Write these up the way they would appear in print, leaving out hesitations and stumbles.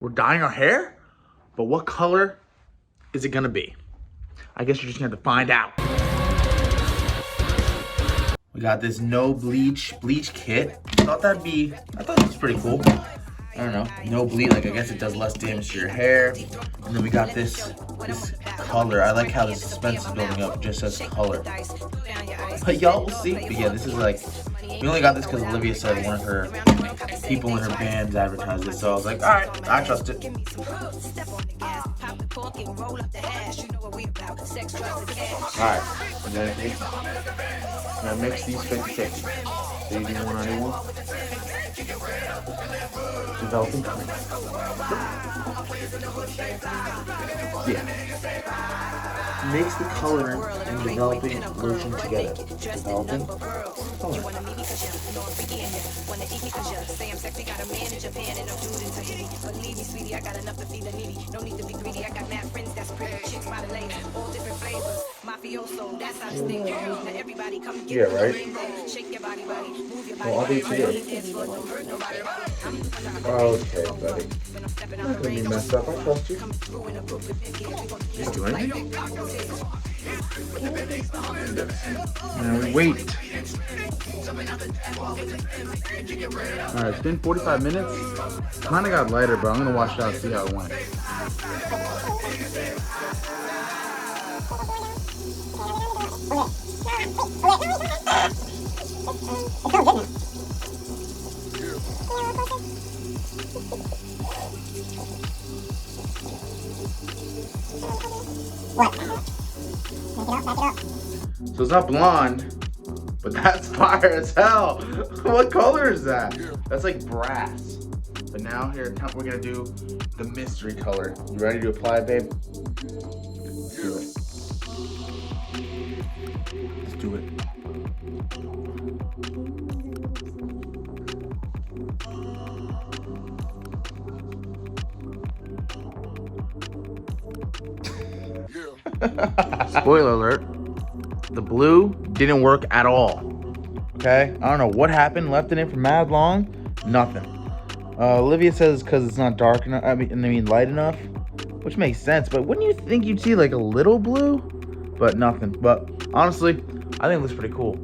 We're dyeing our hair, but what color is it gonna be? I guess you're just gonna have to find out. We got this no bleach kit. I thought it was pretty cool. I don't know, no bleed, like I guess it does less damage to your hair. And then we got this color. I like how the suspense is building up just as color. But y'all will see. But yeah, this is like, we only got this because Olivia said one of her people in her bands advertised it. So I was like, all right, I trust it. All right, and then I'm gonna mix these 50-50. So you do one on one. Developing color. Yeah. Mix the color and developing lotion together. Developing color. Yeah, right? Well, I'll do it today. Okay, buddy. I'm not gonna be messed up. I trust you. Just do anything. Now we wait. Alright, it's been 45 minutes. Kinda got lighter, but I'm gonna wash it out and see how it went. So it's not blonde, but that's fire as hell. What color is that? That's like brass. But now here, we're gonna do the mystery color. You ready to apply it, babe? Let's do it. Let's do it. Spoiler alert, the blue didn't work at all. Okay, I don't know what happened, left it in for mad long, nothing. Olivia says because it's not dark enough, I mean light enough, which makes sense, but wouldn't you think you'd see like a little blue? But nothing. But honestly, I think it looks pretty cool.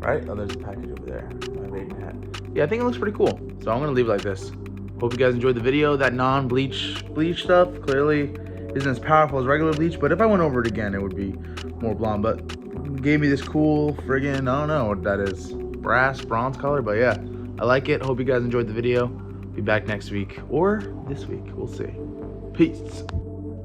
Right? Oh, there's a package over there. My rating hat. Yeah, I think it looks pretty cool. So I'm gonna leave it like this. Hope you guys enjoyed the video. That non-bleach stuff clearly isn't as powerful as regular bleach, but if I went over it again, it would be more blonde. But gave me this cool friggin', I don't know what that is, bronze color. But yeah, I like it. Hope you guys enjoyed the video. Be back next week or this week, we'll see. Peace.